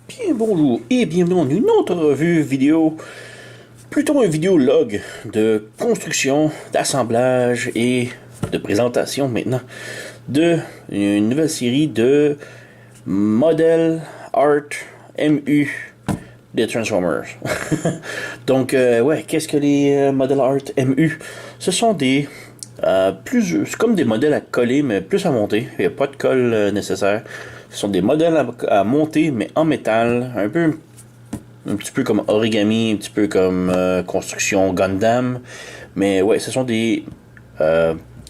Bien bonjour et bienvenue dans une autre revue vidéo, plutôt un vidéologue de construction, d'assemblage et de présentation maintenant de une nouvelle série de Model Art MU des Transformers. Donc, ouais, qu'est-ce que les Model Art MU? Ce sont des c'est comme des modèles à coller, mais plus à monter. Il n'y a pas de colle nécessaire. Ce sont des modèles à monter, mais en métal, un petit peu comme origami, un petit peu comme construction Gundam. Mais ouais, ce sont des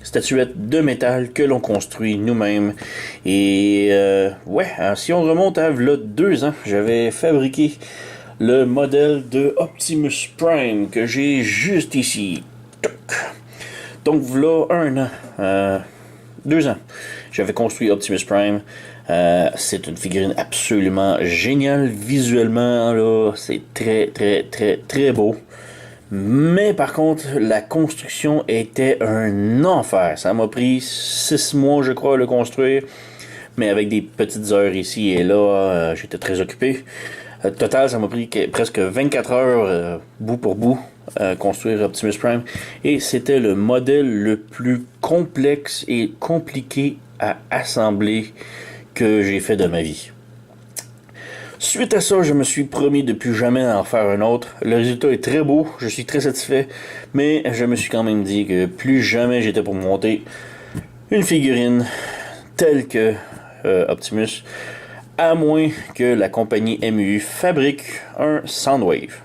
statuettes de métal que l'on construit nous-mêmes. Et ouais, alors, si on remonte à là 2 ans, j'avais fabriqué le modèle de Optimus Prime que j'ai juste ici. Donc là 1 an, 2 ans, j'avais construit Optimus Prime. C'est une figurine absolument géniale visuellement, là, c'est très beau. Mais par contre, la construction était un enfer. Ça m'a pris 6 mois, je crois, à le construire. Mais avec des petites heures ici et là, j'étais très occupé. Total, ça m'a pris presque 24 heures, bout pour bout, construire Optimus Prime. Et c'était le modèle le plus complexe et compliqué à assembler que j'ai fait de ma vie. Suite à ça, je me suis promis de plus jamais en faire un autre. Le résultat est très beau, je suis très satisfait, mais je me suis quand même dit que plus jamais j'étais pour monter une figurine telle que Optimus, à moins que la compagnie MU fabrique un Soundwave.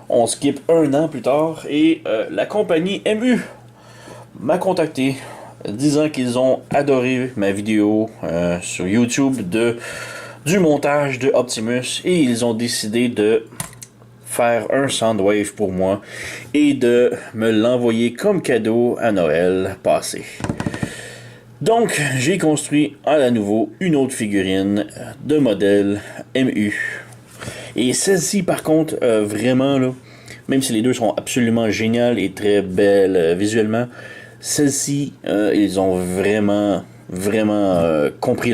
On skip 1 an plus tard et la compagnie MU m'a contacté disant qu'ils ont adoré ma vidéo sur YouTube du montage de Optimus et ils ont décidé de faire un Soundwave pour moi et de me l'envoyer comme cadeau à Noël passé. Donc, j'ai construit à nouveau une autre figurine de modèle MU. Et celle-ci, par contre, vraiment, là, même si les deux sont absolument géniales et très belles visuellement, celle-ci, ils ont vraiment compris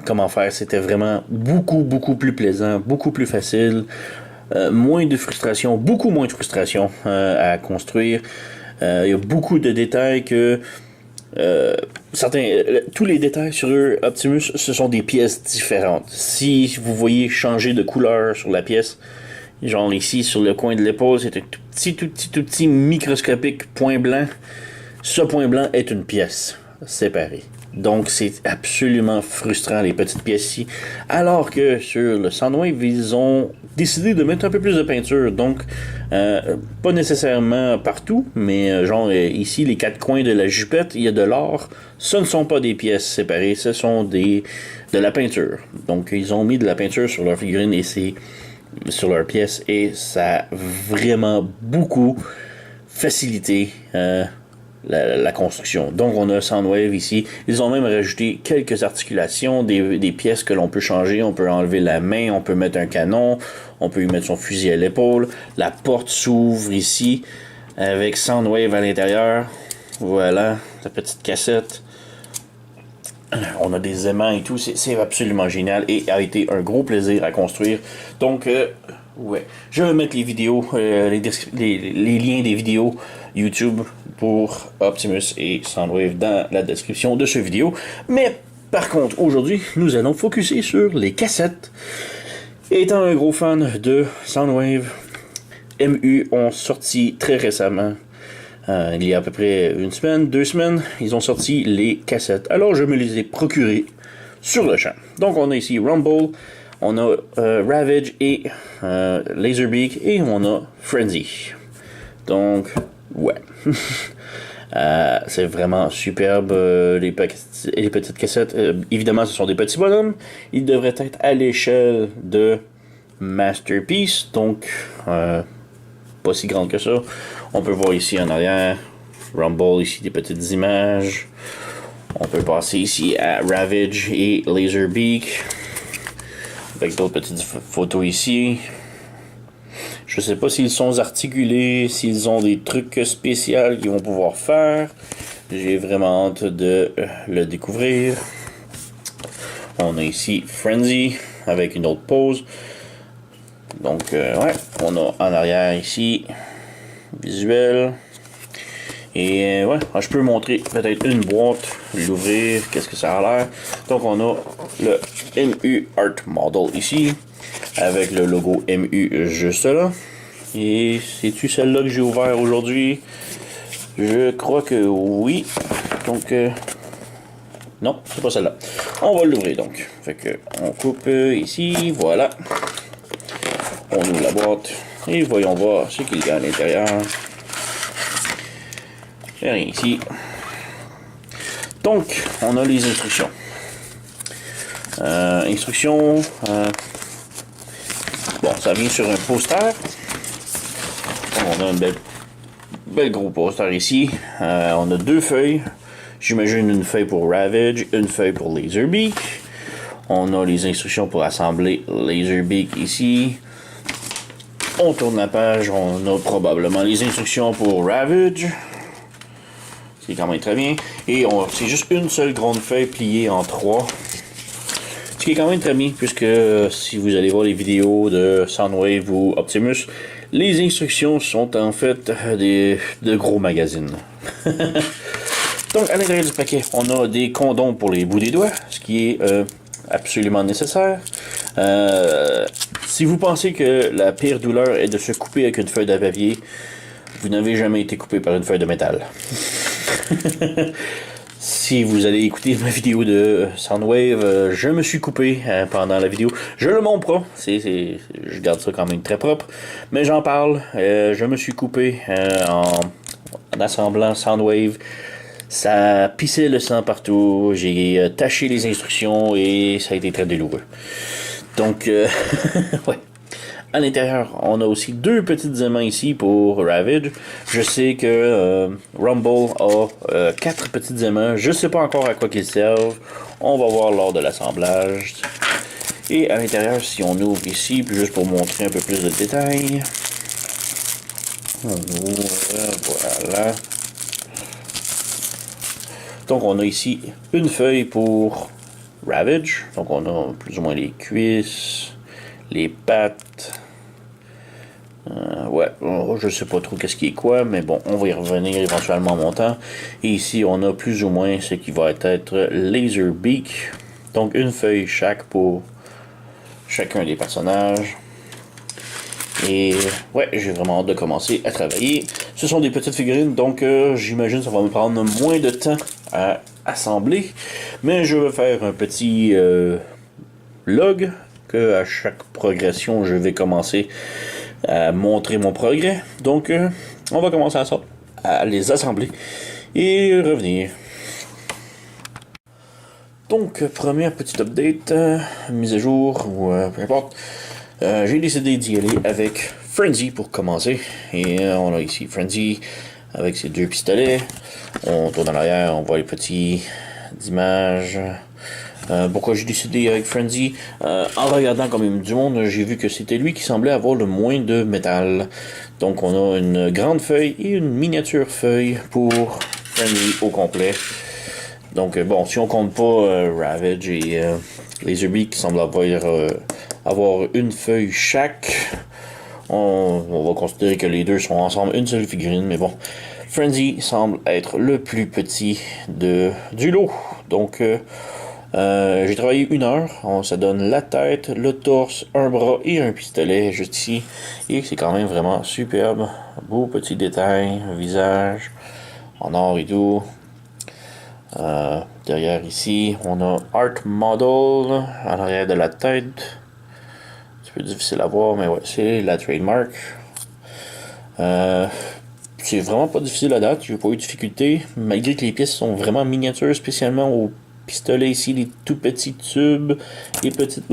comment faire. C'était vraiment beaucoup plus plaisant, beaucoup plus facile, moins de frustration, beaucoup moins de frustration à construire. Il y a beaucoup de détails que tous les détails sur Optimus, ce sont des pièces différentes. Si vous voyez changer de couleur sur la pièce, genre ici sur le coin de l'épaule, c'est un tout petit microscopique point blanc. Ce point blanc est une pièce séparée. Donc c'est absolument frustrant les petites pièces ici. Alors que sur le Soundwave, ils ont décidé de mettre un peu plus de peinture. Donc pas nécessairement partout, mais genre ici les 4 coins de la jupette, il y a de l'or. Ce ne sont pas des pièces séparées, ce sont de la peinture. Donc ils ont mis de la peinture sur leur figurine et c'est sur leurs pièces et ça a vraiment beaucoup facilité la construction. Donc on a Soundwave ici. Ils ont même rajouté quelques articulations, des pièces que l'on peut changer. On peut enlever la main, on peut mettre un canon, on peut y mettre son fusil à l'épaule. La porte s'ouvre ici avec Soundwave à l'intérieur. Voilà, la petite cassette. On a des aimants et tout, c'est absolument génial et a été un gros plaisir à construire. Donc, ouais, je vais mettre les vidéos, les liens des vidéos YouTube pour Optimus et Soundwave dans la description de ce vidéo. Mais par contre, aujourd'hui, nous allons focuser sur les cassettes. Étant un gros fan de Soundwave, MU ont sorti très récemment. Il y a à peu près 1 semaine, 2 semaines, ils ont sorti les cassettes. Alors je me les ai procurées sur le champ. Donc on a ici Rumble, on a Ravage et Laserbeak et on a Frenzy. Donc ouais. C'est vraiment superbe les petites cassettes. Évidemment ce sont des petits bonhommes. Ils devraient être à l'échelle de Masterpiece. Donc pas si grande que ça. On peut voir ici en arrière Rumble, ici des petites images. On peut passer ici à Ravage et Laserbeak avec d'autres petites photos ici. Je sais pas s'ils sont articulés, s'ils ont des trucs spéciaux qu'ils vont pouvoir faire. J'ai vraiment hâte de le découvrir. On a ici Frenzy avec une autre pause. Donc, ouais, on a en arrière ici, visuel. Et ouais, je peux montrer peut-être une boîte, l'ouvrir, qu'est-ce que ça a l'air. Donc, on a le MU Art Model ici, avec le logo MU juste là. Et c'est-tu celle-là que j'ai ouvert aujourd'hui? Je crois que oui. Donc, non, c'est pas celle-là. On va l'ouvrir donc. Fait que, on coupe ici, voilà. On ouvre la boîte et voyons voir ce qu'il y a à l'intérieur. Il n'y a rien ici. Donc, on a les instructions. Instructions. Bon, ça vient sur un poster. On a un bel gros poster ici. On a 2 feuilles. J'imagine une feuille pour Ravage, une feuille pour Laserbeak. On a les instructions pour assembler Laserbeak ici. On tourne la page, on a probablement les instructions pour Ravage. C'est quand même très bien. Et c'est juste une seule grande feuille pliée en 3. Ce qui est quand même très bien, puisque si vous allez voir les vidéos de Soundwave ou Optimus, les instructions sont en fait de gros magazines. Donc, à l'intérieur du paquet, on a des condoms pour les bouts des doigts, ce qui est absolument nécessaire. Si vous pensez que la pire douleur est de se couper avec une feuille de papier, vous n'avez jamais été coupé par une feuille de métal. Si vous allez écouter ma vidéo de Soundwave, je me suis coupé pendant la vidéo. Je le montre pas, je garde ça quand même très propre, mais j'en parle. Je me suis coupé en assemblant Soundwave. Ça pissait le sang partout, j'ai taché les instructions et ça a été très douloureux. Donc, ouais. À l'intérieur, on a aussi 2 petites aimants ici pour Ravage. Je sais que Rumble a 4 petites aimants. Je ne sais pas encore à quoi ils servent. On va voir lors de l'assemblage. Et à l'intérieur, si on ouvre ici, puis juste pour montrer un peu plus de détails. On ouvre, voilà. Donc on a ici une feuille pour Ravage. Donc on a plus ou moins les cuisses, les pattes. Ouais, je sais pas trop qu'est-ce qui est quoi, mais bon, on va y revenir éventuellement en montant. Et ici on a plus ou moins ce qui va être Laserbeak. Donc une feuille chaque pour chacun des personnages. Et ouais, j'ai vraiment hâte de commencer à travailler. Ce sont des petites figurines, donc j'imagine que ça va me prendre moins de temps à assembler. Mais je vais faire un petit log, que à chaque progression, je vais commencer à montrer mon progrès. Donc, on va commencer à les assembler et revenir. Donc, première petite update, mise à jour, ou peu importe. J'ai décidé d'y aller avec Frenzy pour commencer. Et on a ici Frenzy avec ses 2 pistolets. On tourne en arrière, on voit les petits images. Pourquoi j'ai décidé avec Frenzy? En regardant quand même du monde, j'ai vu que c'était lui qui semblait avoir le moins de métal. Donc on a une grande feuille et une miniature feuille pour Frenzy au complet. Donc bon, si on compte pas Ravage et Laserbeak qui semblent avoir une feuille chaque, on va considérer que les deux sont ensemble une seule figurine, mais bon, Frenzy semble être le plus petit du lot. Donc j'ai travaillé 1 heure, ça donne la tête, le torse, un bras et un pistolet juste ici, et c'est quand même vraiment superbe. Beau petit détail, un visage en or et tout. Derrière ici, on a Art Model à l'arrière de la tête. C'est un peu difficile à voir, mais ouais, c'est la trademark. C'est vraiment pas difficile à date, j'ai pas eu de difficulté, malgré que les pièces sont vraiment miniatures, spécialement au pistolet ici, les tout petits tubes, les petites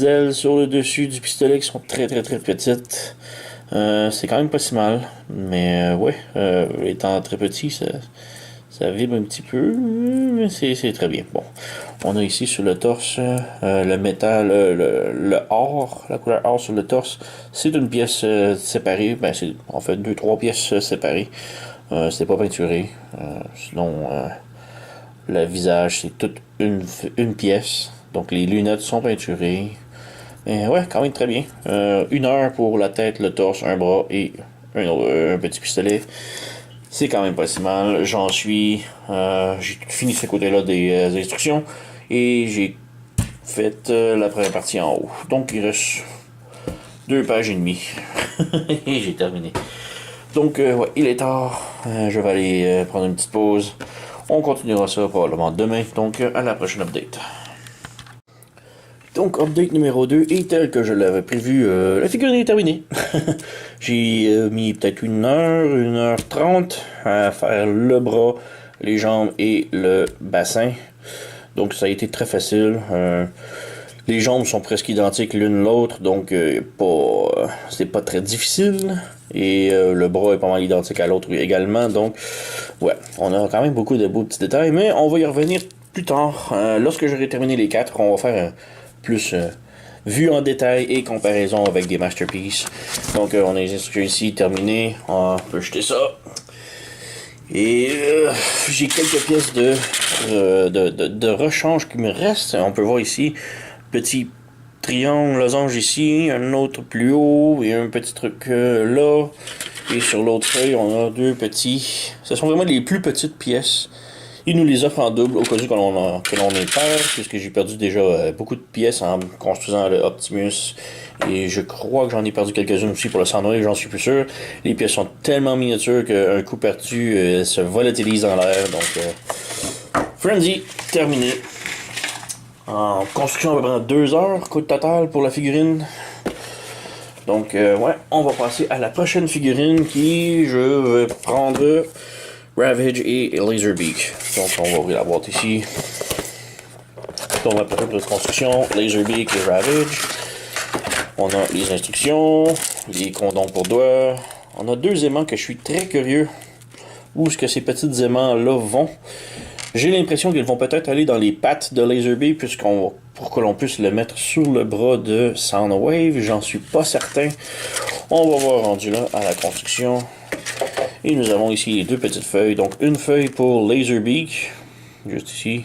ailes sur le dessus du pistolet qui sont très très très petites. C'est quand même pas si mal, mais ouais, étant très petit, ça vibre un petit peu, mais c'est très bien. Bon, on a ici sur le torse le métal, le or, la couleur or sur le torse. C'est une pièce séparée, ben c'est en fait 2-3 pièces séparées. C'est pas peinturé. Sinon, le visage c'est toute une pièce. Donc les lunettes sont peinturées. Et ouais, quand même très bien. 1 heure pour la tête, le torse, un bras et un petit pistolet. C'est quand même pas si mal. J'en suis. J'ai fini ce côté-là des instructions. Et j'ai fait la première partie en haut. Donc il reste 2 pages et demie. Et j'ai terminé. Donc ouais, il est tard. Je vais aller prendre une petite pause. On continuera ça probablement demain. Donc à la prochaine update. Donc, update numéro 2, et tel que je l'avais prévu, la figurine est terminée. J'ai mis peut-être 1 heure 30 à faire le bras, les jambes et le bassin. Donc, ça a été très facile. Les jambes sont presque identiques l'une l'autre, donc c'est pas très difficile. Et le bras est pas mal identique à l'autre également. Donc, ouais, on a quand même beaucoup de beaux petits détails, mais on va y revenir plus tard. Lorsque j'aurai terminé les 4, on va faire plus vue en détail et comparaison avec des masterpieces. Donc on a les instructions ici terminées. On peut jeter ça. Et j'ai quelques pièces de rechange qui me restent. On peut voir ici, petit triangle, losange ici, un autre plus haut et un petit truc là. Et sur l'autre feuille, on a 2 petits. Ce sont vraiment les plus petites pièces. Il nous les offre en double au cas où que l'on est perd, puisque j'ai perdu déjà beaucoup de pièces en construisant le Optimus. Et je crois que j'en ai perdu quelques-unes aussi pour le Soundwave, j'en suis plus sûr. Les pièces sont tellement miniatures qu'un coup perdu se volatilise dans l'air. Donc, Frenzy, terminé. En construction, on va prendre 2 heures, coût total pour la figurine. Donc, ouais, on va passer à la prochaine figurine qui, je vais prendre Ravage et Laserbeak. Donc on va ouvrir la boîte ici. Donc la période de construction, Laserbeak et Ravage. On a les instructions, les condons pour doigts. On a 2 aimants que je suis très curieux. Où est-ce que ces petits aimants-là vont? J'ai l'impression qu'ils vont peut-être aller dans les pattes de Laserbeak pour que l'on puisse le mettre sur le bras de Soundwave. J'en suis pas certain. On va voir rendu là à la construction. Et nous avons ici les 2 petites feuilles. Donc une feuille pour Laserbeak, juste ici,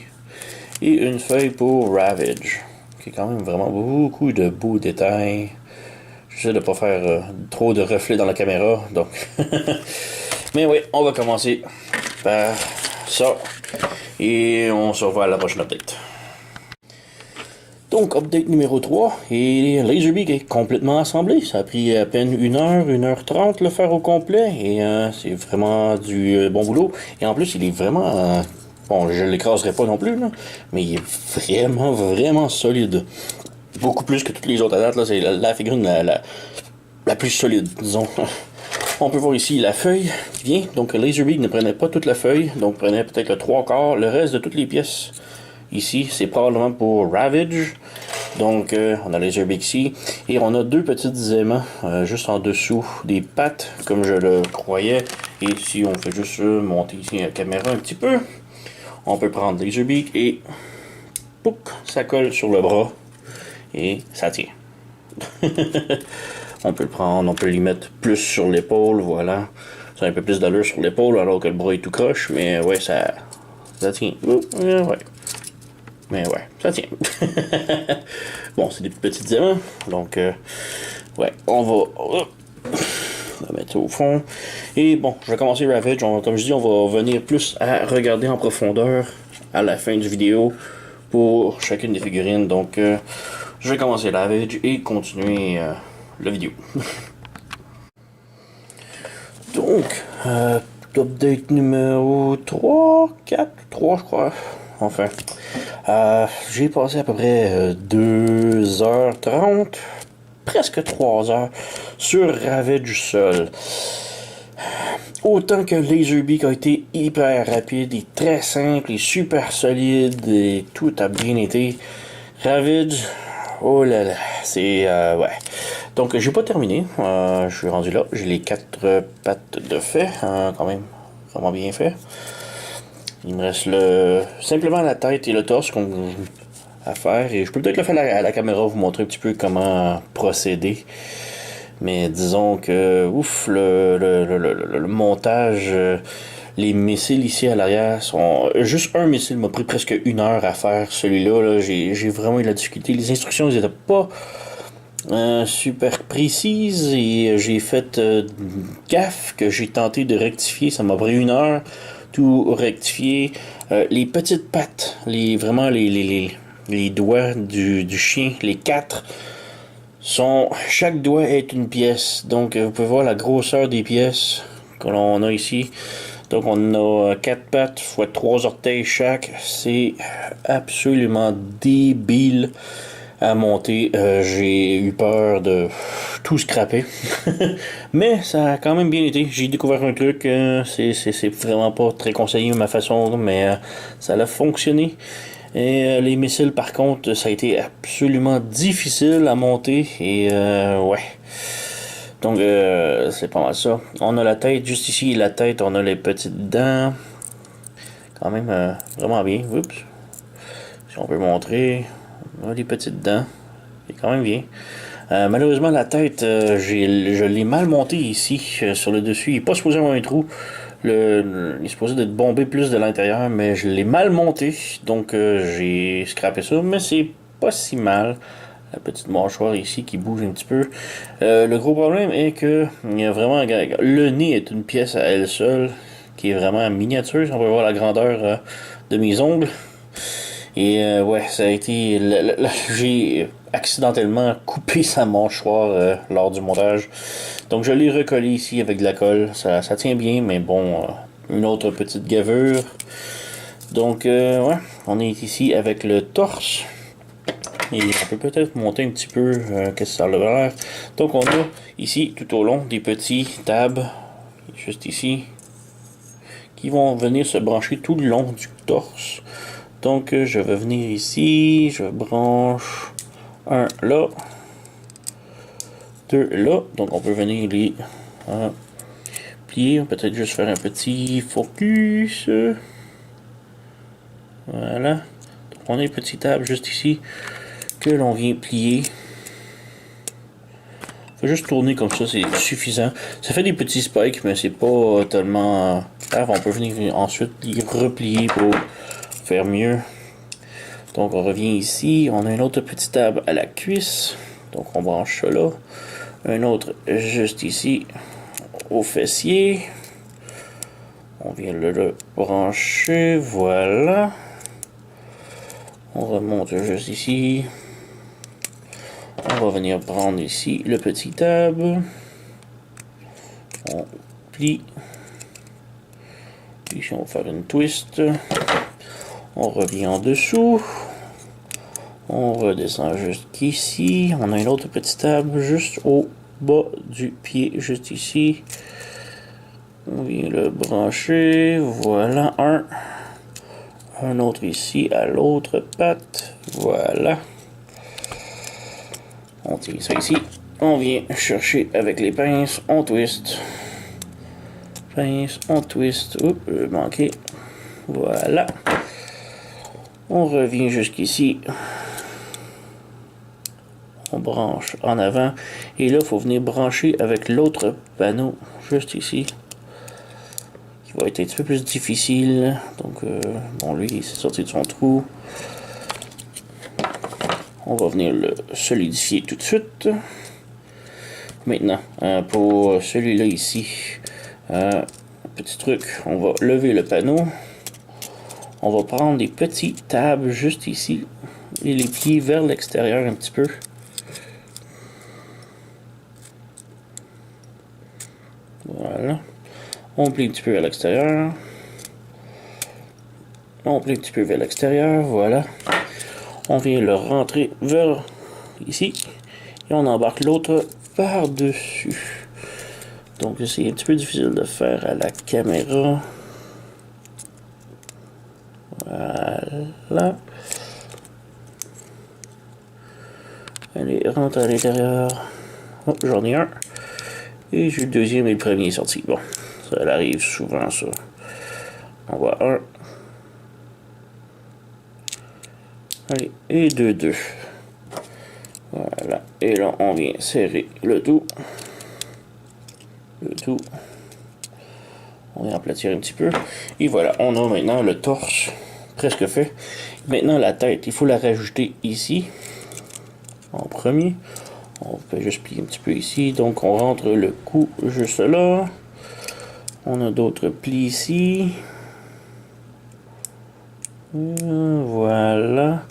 et une feuille pour Ravage, qui est quand même vraiment beaucoup de beaux détails. J'essaie de ne pas faire trop de reflets dans la caméra, donc. Mais oui, on va commencer par ça. Et on se revoit à la prochaine update. Donc, update numéro 3, et Laserbeak est complètement assemblé. Ça a pris à peine 1 heure 30 le faire au complet, et c'est vraiment du bon boulot. Et en plus, il est vraiment... bon, je ne l'écraserai pas non plus, là, mais il est vraiment solide. Beaucoup plus que toutes les autres à date, là, c'est la figurine la plus solide, disons. On peut voir ici la feuille qui vient. Donc, Laserbeak ne prenait pas toute la feuille, donc prenait peut-être le 3/4. Le reste de toutes les pièces... Ici, c'est probablement pour Ravage. Donc, on a Laserbeak ici. Et on a 2 petites aimants juste en dessous des pattes, comme je le croyais. Et si on fait juste monter ici la caméra un petit peu, on peut prendre Laserbeak et pouc, ça colle sur le bras. Et ça tient. On peut le prendre, on peut l'y mettre plus sur l'épaule, voilà. Ça a un peu plus d'allure sur l'épaule alors que le bras est tout croche. Mais ouais, ça tient. Ouais. Mais ouais, ça tient. Bon, c'est des petits diamants. Donc, ouais, on va mettre ça au fond. Et bon, je vais commencer Ravage. Comme je dis, on va venir plus à regarder en profondeur à la fin du vidéo pour chacune des figurines. Donc, je vais commencer Ravage et continuer la vidéo. Donc, update numéro 3 je crois. Enfin, j'ai passé à peu près 2h30, presque 3 heures, sur Ravage seul. Autant que Laserbeak a été hyper rapide et très simple et super solide et tout a bien été, Ravage, oh là là, c'est... ouais. Donc, j'ai pas terminé, je suis rendu là, j'ai les 4 pattes de fait, quand même, vraiment bien fait. Il me reste simplement la tête et le torse à faire. Et je peux peut-être le faire à la caméra, vous montrer un petit peu comment procéder. Mais disons que, ouf, le montage, Les missiles ici à l'arrière sont... Juste un missile m'a pris presque 1 heure à faire. Celui-là, là, j'ai vraiment eu de la difficulté. Les instructions, elles étaient pas super précises et j'ai fait gaffe que j'ai tenté de rectifier. Ça m'a pris 1 heure, tout rectifier. Les petites pattes, vraiment les doigts du chien, les 4, chaque doigt est une pièce. Donc vous pouvez voir la grosseur des pièces que l'on a ici. Donc on a 4 pattes fois 3 orteils chaque. C'est absolument débile à monter. J'ai eu peur de tout scraper. Mais ça a quand même bien été. J'ai découvert un truc. C'est vraiment pas très conseillé ma façon, mais ça a fonctionné. Et les missiles, par contre, ça a été absolument difficile à monter. Et ouais. Donc, c'est pas mal ça. On a la tête, juste ici, la tête, on a les petites dents. Quand même vraiment bien. Oups. Si on peut montrer, on a les petites dents. C'est quand même bien. Malheureusement, la tête, je l'ai mal montée ici, sur le dessus. Il n'est pas supposé avoir un trou. Il est supposé d'être bombé plus de l'intérieur, mais je l'ai mal monté. Donc, j'ai scrappé ça. Mais c'est pas si mal. La petite mâchoire ici qui bouge un petit peu. Le gros problème est que il y a vraiment le nez est une pièce à elle seule qui est vraiment miniature. On peut voir la grandeur de mes ongles. Et ouais, ça a été... j'ai accidentellement coupé sa mâchoire lors du montage. Donc je l'ai recollé ici avec de la colle. Ça tient bien, mais bon, une autre petite gavure. Donc ouais, on est ici avec le torse. Et on peut peut-être monter un petit peu qu'est-ce que ça a l'air. Donc on a ici tout au long des petits tabs, juste ici, qui vont venir se brancher tout le long du torse. Donc je vais venir ici, je branche un là, 2 là. Donc on peut venir les plier, peut-être juste faire un petit focus. Voilà. Donc on a une petite table juste ici que l'on vient plier. Faut juste tourner comme ça, c'est suffisant. Ça fait des petits spikes, mais c'est pas tellement grave. On peut venir ensuite les replier pour faire mieux. Donc on revient ici, on a une autre petite table à la cuisse. Donc on branche ça là. Un autre juste ici au fessier. On vient le brancher, voilà. On remonte juste ici. On va venir prendre ici le petit tab. On plie. Ici on va faire une twist. On revient en dessous. On redescend jusqu'ici. On a une autre petite table juste au bas du pied, juste ici. On vient le brancher. Voilà un. Un autre ici à l'autre patte. Voilà. On tire ça ici. On vient chercher avec les pinces. On twist. Pince, on twist. Oups, manqué. Voilà. On revient jusqu'ici. On branche en avant. Et là, il faut venir brancher avec l'autre panneau, juste ici. Qui va être un petit peu plus difficile. Donc, bon, lui, il s'est sorti de son trou. On va venir le solidifier tout de suite. Maintenant, pour celui-là ici, petit truc, on va lever le panneau. On va prendre des petits tabs juste ici et les plier vers l'extérieur un petit peu. Voilà. On plie un petit peu à l'extérieur. On plie un petit peu vers l'extérieur, voilà. On vient le rentrer vers ici et on embarque l'autre par-dessus. Donc c'est un petit peu difficile de faire à la caméra. Voilà. Allez, rentre à l'intérieur. Oh, j'en ai un. Et j'ai le deuxième et le premier est sorti. Bon, ça arrive souvent, ça. On voit un. Allez, et deux. Voilà. Et là, on vient serrer le tout. On va aplatir un petit peu. Et voilà, on a maintenant le torse presque fait. Maintenant la tête, il faut la rajouter ici. En premier. On peut juste plier un petit peu ici. Donc on rentre le cou juste là. On a d'autres plis ici. Voilà.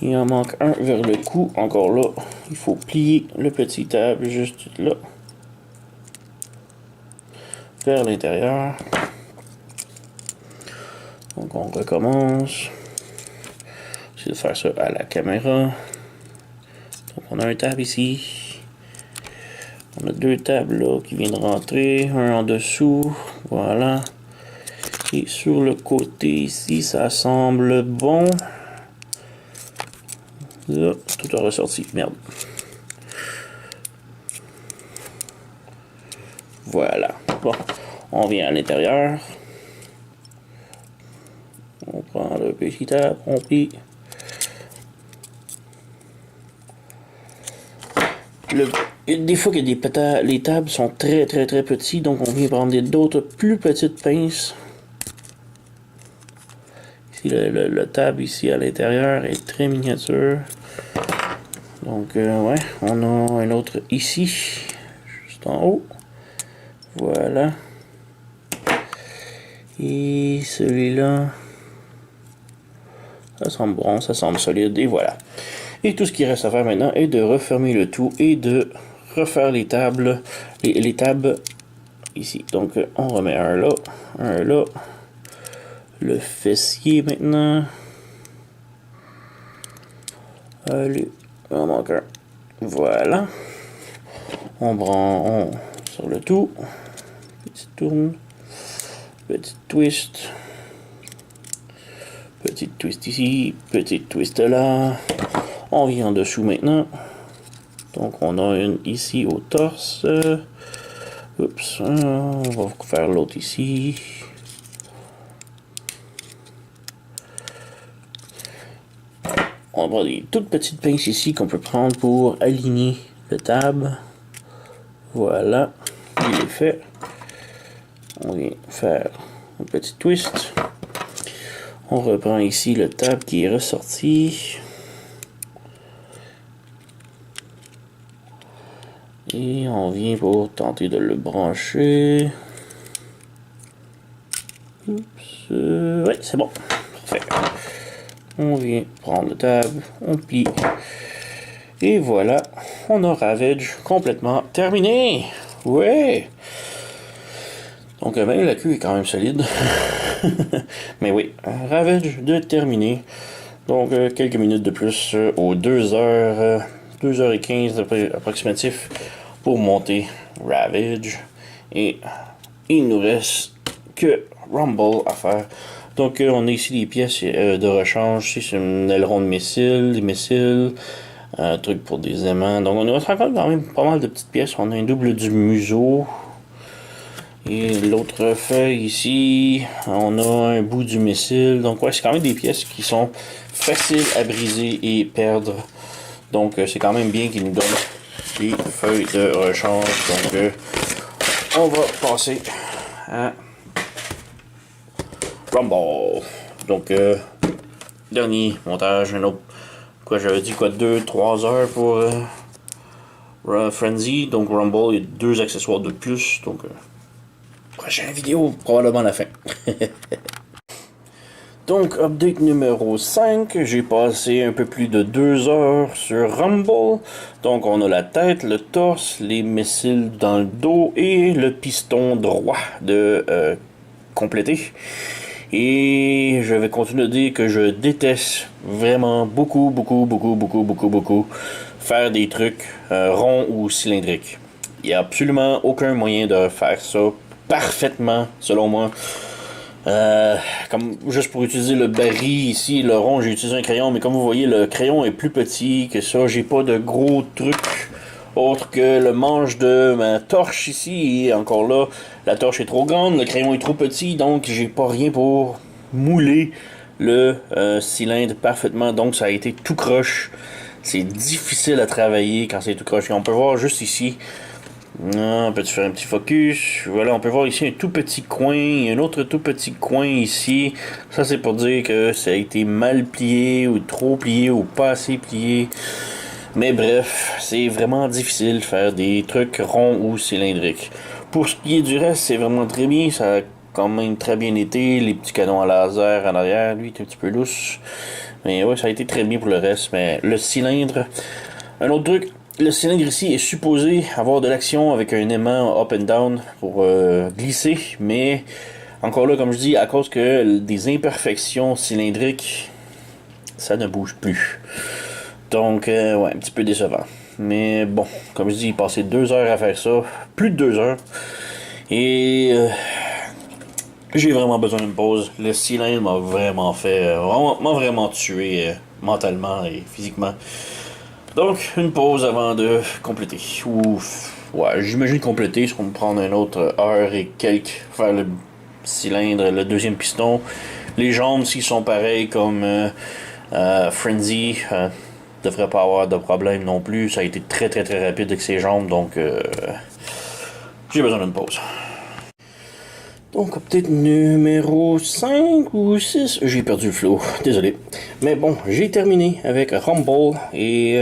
Il en manque un vers le cou. Encore là, il faut plier le petit table juste là. Vers l'intérieur. Donc on recommence. J'essaie de faire ça à la caméra. Donc on a un tab ici. On a deux tables là qui viennent rentrer. Un en dessous. Voilà. Et sur le côté ici, ça semble bon. Là, tout est ressorti. Merde. Voilà. Bon. On vient à l'intérieur. On prend le petit tab, on plie. Des fois que les tables sont très petits, donc on vient prendre d'autres plus petites pinces. Ici, le table ici à l'intérieur est très miniature. Donc ouais, on a un autre ici, juste en haut. Voilà. Et celui-là, ça semble bon, ça semble solide, et voilà. Et tout ce qui reste à faire maintenant est de refermer le tout et de refaire les tables, les tables ici. Donc on remet un là, le fessier maintenant. Allez, on manque un. Voilà. On prend sur le tout. Petite tourne. Petite twist. Petite twist ici. Petite twist là. On vient en dessous maintenant. Donc on a une ici au torse. Oups. On va faire l'autre ici. On va des toutes petites pinces ici qu'on peut prendre pour aligner le tab. Voilà, il est fait. On vient faire un petit twist. On reprend ici le tab qui est ressorti. Et on vient pour tenter de le brancher. Oups, ouais, c'est bon. Parfait. On vient prendre le tab, on plie. Et voilà, on a Ravage complètement terminé. Ouais. Donc même la queue est quand même solide. Mais oui, Ravage de terminé. Donc quelques minutes de plus aux 2h15 approximatif pour monter Ravage. Et il nous reste que Rumble à faire. Donc on a ici les pièces de rechange. C'est un aileron de missile, des missiles, un truc pour des aimants. Donc on a encore quand même pas mal de petites pièces. On a un double du museau. Et l'autre feuille ici, on a un bout du missile. Donc ouais, c'est quand même des pièces qui sont faciles à briser et perdre. Donc c'est quand même bien qu'ils nous donnent des feuilles de rechange. Donc on va passer à Rumble. Donc dernier montage, un autre. Quoi, j'avais dit quoi, 2-3 heures pour Frenzy. Donc Rumble, il y a 2 accessoires de plus. Donc prochaine vidéo, probablement la fin. Donc, update numéro 5, j'ai passé un peu plus de 2 heures sur Rumble. Donc, on a la tête, le torse, les missiles dans le dos et le piston droit de compléter. Et je vais continuer de dire que je déteste vraiment beaucoup faire des trucs ronds ou cylindriques. Il n'y a absolument aucun moyen de faire ça parfaitement, selon moi. Comme juste pour utiliser le baril ici, le rond, j'ai utilisé un crayon, mais comme vous voyez, le crayon est plus petit que ça. J'ai pas de gros trucs autre que le manche de ma torche ici. Et encore là, la torche est trop grande, le crayon est trop petit, donc j'ai pas rien pour mouler le cylindre parfaitement. Donc ça a été tout croche. C'est difficile à travailler quand c'est tout croche. Et on peut voir juste ici On peut faire un petit focus. Voilà, on peut voir ici un tout petit coin, un autre tout petit coin ici. Ça, c'est pour dire que ça a été mal plié, ou trop plié, ou pas assez plié. Mais bref, c'est vraiment difficile de faire des trucs ronds ou cylindriques. Pour ce qui est du reste, c'est vraiment très bien. Ça a quand même très bien été. Les petits canons à laser en arrière, lui, est un petit peu lousse. Mais ouais, ça a été très bien pour le reste. Mais le cylindre... Un autre truc, le cylindre ici est supposé avoir de l'action avec un aimant up and down pour glisser. Mais encore là, comme je dis, à cause que des imperfections cylindriques, ça ne bouge plus. Donc, ouais, un petit peu décevant. Mais bon, comme je dis, passer 2 heures à faire ça, plus de 2 heures. Et j'ai vraiment besoin d'une pause. Le cylindre m'a vraiment fait, m'a vraiment tué mentalement et physiquement. Donc, une pause avant de compléter. Ou, ouais, j'imagine compléter, c'est qu'on me prendre une autre heure et quelques, faire le cylindre, le deuxième piston. Les jambes, s'ils sont pareils comme Frenzy, devrait pas avoir de problème non plus. Ça a été très très très rapide avec ses jambes, donc j'ai besoin d'une pause. Donc, peut-être numéro 5 ou 6. J'ai perdu le flow, désolé. Mais bon, j'ai terminé avec Rumble et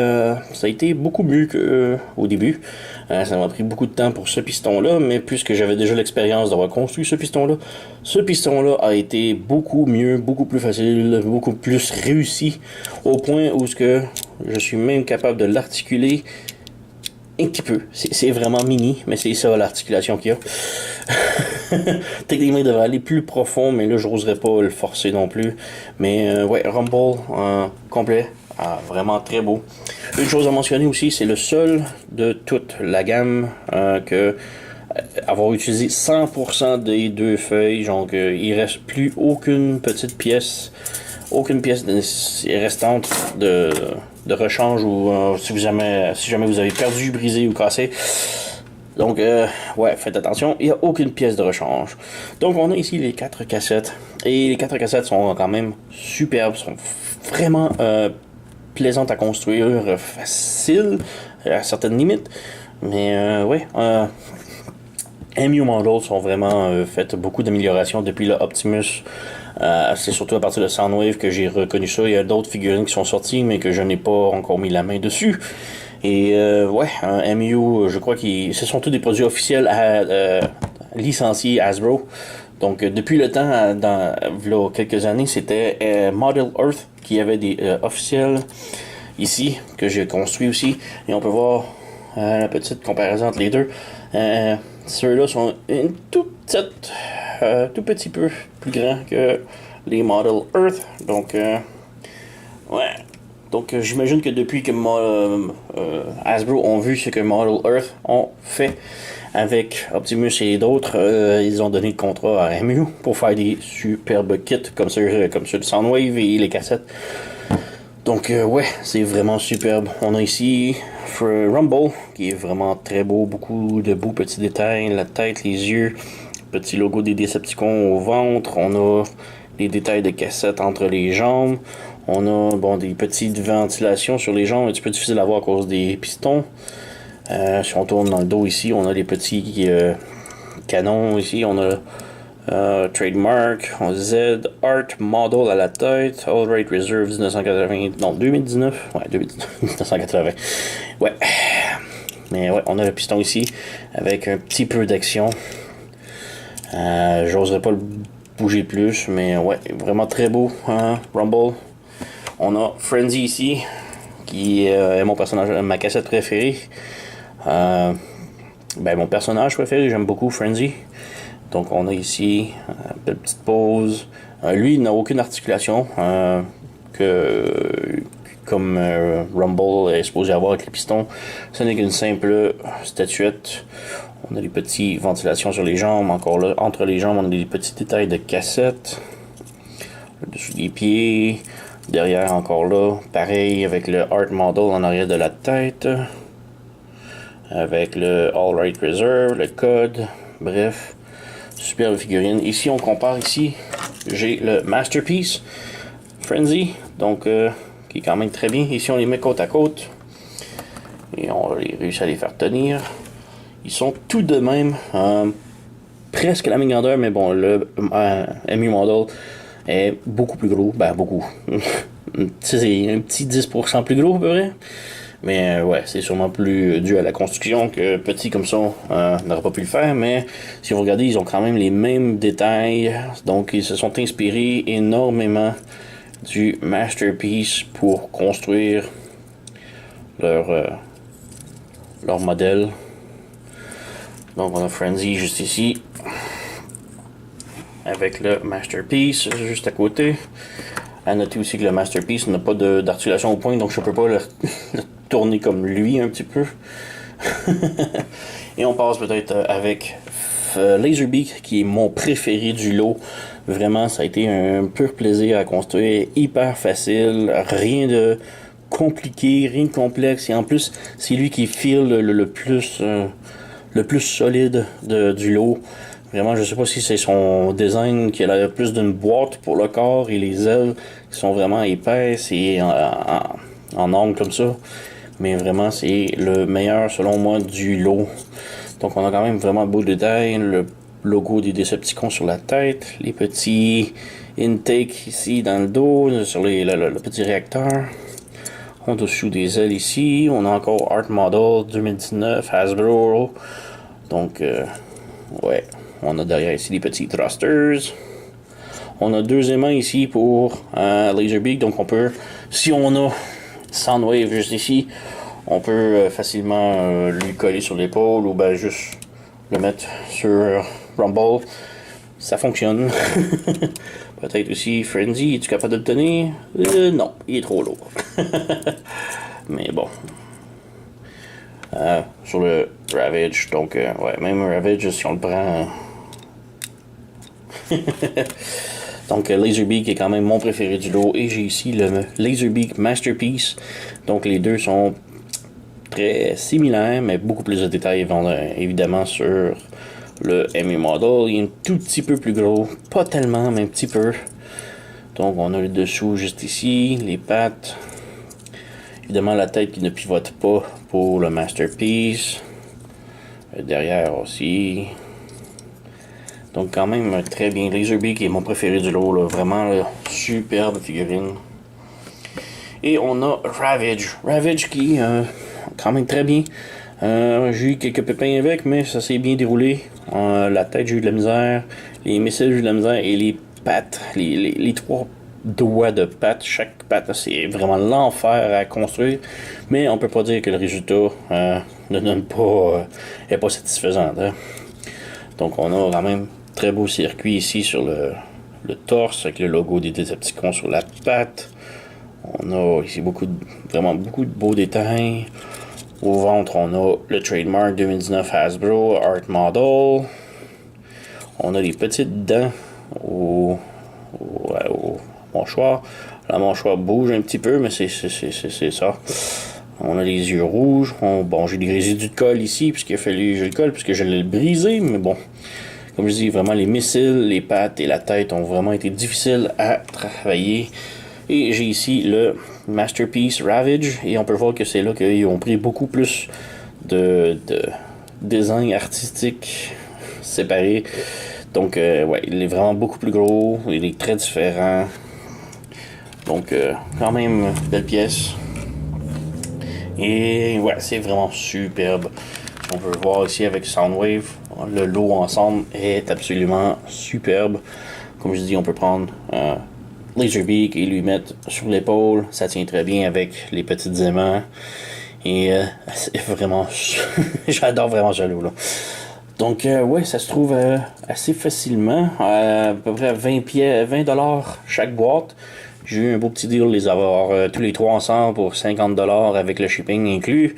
ça a été beaucoup mieux qu'au début. Ça m'a pris beaucoup de temps pour ce piston-là, mais puisque j'avais déjà l'expérience d'avoir construit ce piston-là a été beaucoup mieux, beaucoup plus facile, beaucoup plus réussi, au point où je suis même capable de l'articuler un petit peu. C'est vraiment mini, mais c'est ça l'articulation qu'il y a. Techniquement, il devrait aller plus profond, mais là, j'oserais pas le forcer non plus. Mais ouais, Rumble complet, vraiment très beau. Une chose à mentionner aussi, c'est le seul de toute la gamme que avoir utilisé 100% des 2 feuilles, donc il reste plus aucune petite pièce, restante de rechange ou si jamais vous avez perdu, brisé ou cassé. Donc, ouais, faites attention, il n'y a aucune pièce de rechange. Donc, on a ici les 4 cassettes. Et les 4 cassettes sont quand même superbes, sont vraiment plaisantes à construire, faciles à certaines limites. Mais, ouais, MU Models sont vraiment fait beaucoup d'améliorations depuis le Optimus. C'est surtout à partir de Soundwave que j'ai reconnu ça. Il y a d'autres figurines qui sont sorties, mais que je n'ai pas encore mis la main dessus. Et ouais, un MU, je crois que ce sont tous des produits officiels licenciés Hasbro. Donc depuis le temps, dans quelques années, c'était Model Earth qui avait des officiels ici, que j'ai construit aussi. Et on peut voir la petite comparaison entre les deux. Ceux-là sont tout petit peu plus grands que les Model Earth. Donc, ouais. Donc, j'imagine que depuis que Hasbro ont vu ce que Model Earth ont fait avec Optimus et d'autres, ils ont donné le contrat à MU pour faire des superbes kits comme ceux de Soundwave et les cassettes. Donc, ouais, c'est vraiment superbe. On a ici Rumble, qui est vraiment très beau, beaucoup de beaux petits détails, la tête, les yeux, petit logo des Decepticons au ventre. On a des détails de cassette entre les jambes. On a des petites ventilations sur les jambes, un petit peu difficile à voir à cause des pistons. Si on tourne dans le dos ici, on a les petits canons ici. On a Trademark, Z, Art Model à la tête, All Right Reserve 2019. Ouais, 1980. Ouais. Mais ouais, on a le piston ici avec un petit peu d'action. J'oserais pas le bouger plus, mais ouais, vraiment très beau, hein, Rumble. On a Frenzy ici, qui est ma cassette préférée. Mon personnage préféré, j'aime beaucoup Frenzy. Donc on a ici une petite pause. Lui, il n'a aucune articulation comme Rumble est supposé avoir avec les pistons. Ce n'est qu'une simple statuette. On a des petites ventilations sur les jambes. Encore là, entre les jambes, on a des petits détails de cassette. Le dessous des pieds. Derrière, encore là, pareil avec le Art Model en arrière de la tête. Avec le All Right Reserve, le code. Bref, superbe figurine. Ici, on compare ici. J'ai le Masterpiece Frenzy. Donc, qui est quand même très bien. Ici, on les met côte à côte. Et on réussit à les faire tenir. Ils sont tout de même presque la même grandeur, mais bon, le MU Model est beaucoup plus gros. Ben, beaucoup. C'est un petit 10% plus gros, à peu près. Mais ouais, c'est sûrement plus dû à la construction que petit comme ça n'aurait pas pu le faire. Mais si vous regardez, ils ont quand même les mêmes détails. Donc, ils se sont inspirés énormément du Masterpiece pour construire leur modèle. Donc, on a Frenzy juste ici, avec le Masterpiece juste à côté. À noter aussi que le Masterpiece n'a pas d'articulation au point, donc je peux pas le tourner comme lui un petit peu. Et on passe peut-être avec Laserbeak, qui est mon préféré du lot. Vraiment, ça a été un pur plaisir à construire, hyper facile, rien de compliqué, rien de complexe. Et en plus, c'est lui qui file le plus solide du lot. Vraiment, je sais pas si c'est son design qui a plus d'une boîte pour le corps et les ailes qui sont vraiment épaisses et en angle comme ça. Mais vraiment, c'est le meilleur selon moi du lot. Donc on a quand même vraiment beau détail. Le logo des Decepticons sur la tête. Les petits intakes ici dans le dos, sur le petit réacteur. En dessous des ailes ici. On a encore Art Model 2019 Hasbro. Donc ouais. On a derrière ici les petits thrusters. On a deux aimants ici pour Laserbeak. Donc on peut, si on a Soundwave juste ici, on peut facilement lui coller sur l'épaule ou ben juste le mettre sur Rumble. Ça fonctionne. Peut-être aussi Frenzy, es-tu capable de le tenir? Non, il est trop lourd. Mais bon. Sur le Ravage, donc ouais, même un Ravage si on le prend. Donc Laserbeak est quand même mon préféré du lot et j'ai ici le Laserbeak Masterpiece. Donc les deux sont très similaires mais beaucoup plus de détails évidemment sur le MU Model. Il est un tout petit peu plus gros, pas tellement mais un petit peu. Donc on a le dessous juste ici, les pattes. Évidemment la tête qui ne pivote pas pour le Masterpiece. Derrière aussi. Donc quand même très bien. Laserbeak est mon préféré du lot. Là. Vraiment là, superbe figurine. Et on a Ravage. Ravage qui quand même très bien. J'ai eu quelques pépins avec, mais ça s'est bien déroulé. La tête, j'ai eu de la misère. Les missiles, j'ai eu de la misère. Et les pattes, les trois doigts de pattes. Chaque patte, c'est vraiment l'enfer à construire. Mais on peut pas dire que le résultat ne donne pas, est pas satisfaisant. Hein. Donc on a quand même très beau circuit ici sur le torse avec le logo des Decepticons sur la patte. On a ici vraiment beaucoup de beaux détails. Au ventre, on a le trademark 2019 Hasbro Art Model. On a les petites dents au mâchoire. La mâchoire bouge un petit peu, mais c'est ça. On a les yeux rouges. Bon, j'ai des résidus de colle ici, puisqu'il a fallu que je le colle, puisque je l'ai brisé, mais bon. Comme je dis, vraiment, les missiles, les pattes et la tête ont vraiment été difficiles à travailler. Et j'ai ici le Masterpiece Ravage, et on peut voir que c'est là qu'ils ont pris beaucoup plus de design artistique séparé. Donc, ouais, il est vraiment beaucoup plus gros, il est très différent. Donc, quand même, belle pièce. Et ouais, c'est vraiment superbe. On peut voir ici avec Soundwave, le lot ensemble est absolument superbe. Comme je dis, on peut prendre Laserbeak et lui mettre sur l'épaule. Ça tient très bien avec les petites aimants. Et c'est vraiment... J'adore vraiment ce lot là. Donc ouais, ça se trouve assez facilement. À peu près 20$ chaque boîte. J'ai eu un beau petit deal les avoir tous les trois ensemble pour 50$ avec le shipping inclus.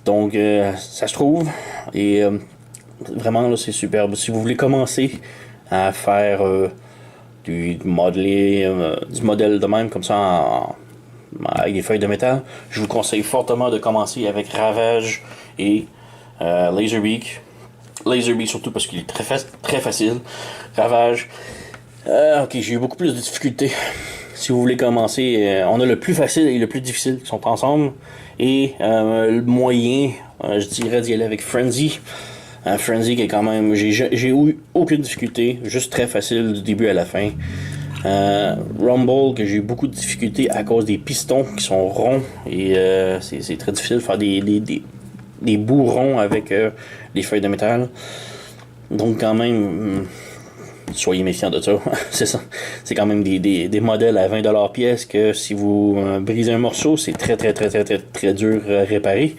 Donc ça se trouve. Et vraiment là c'est superbe. Si vous voulez commencer à faire du modèle de même comme ça avec des feuilles de métal, je vous conseille fortement de commencer avec Ravage et Laserbeak. Laserbeak surtout parce qu'il est très facile. Ravage. Ok, j'ai eu beaucoup plus de difficultés si vous voulez commencer, on a le plus facile et le plus difficile qui sont ensemble. Et le moyen, je dirais d'y aller avec Frenzy. Frenzy qui est quand même, j'ai eu aucune difficulté, juste très facile du début à la fin. Rumble que j'ai eu beaucoup de difficultés à cause des pistons qui sont ronds et c'est très difficile de faire des bouts ronds avec des feuilles de métal. Donc quand même, soyez méfiants de ça. C'est ça. C'est quand même des modèles à 20$ pièce que si vous brisez un morceau, c'est très dur à réparer.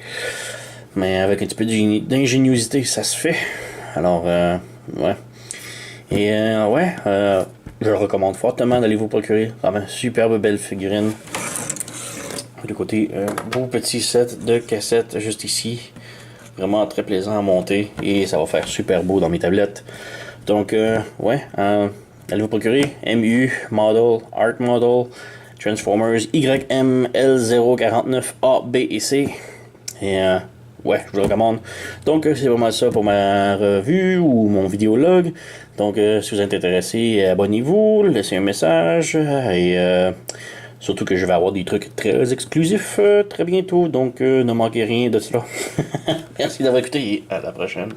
Mais avec un petit peu d'ingéniosité, ça se fait. Alors, ouais. Et je le recommande fortement d'aller vous procurer. Vraiment, superbe belle figurine. De côté, un beau petit set de cassettes juste ici. Vraiment très plaisant à monter. Et ça va faire super beau dans mes tablettes. Donc, allez vous procurer. MU, Model, Art Model, Transformers, YML049A, B et C. Et je vous le recommande. Donc, c'est vraiment ça pour ma revue ou mon vidéologue. Donc, si vous êtes intéressé, abonnez-vous, laissez un message. Et surtout que je vais avoir des trucs très exclusifs très bientôt. Donc, ne manquez rien de cela. Merci d'avoir écouté et à la prochaine.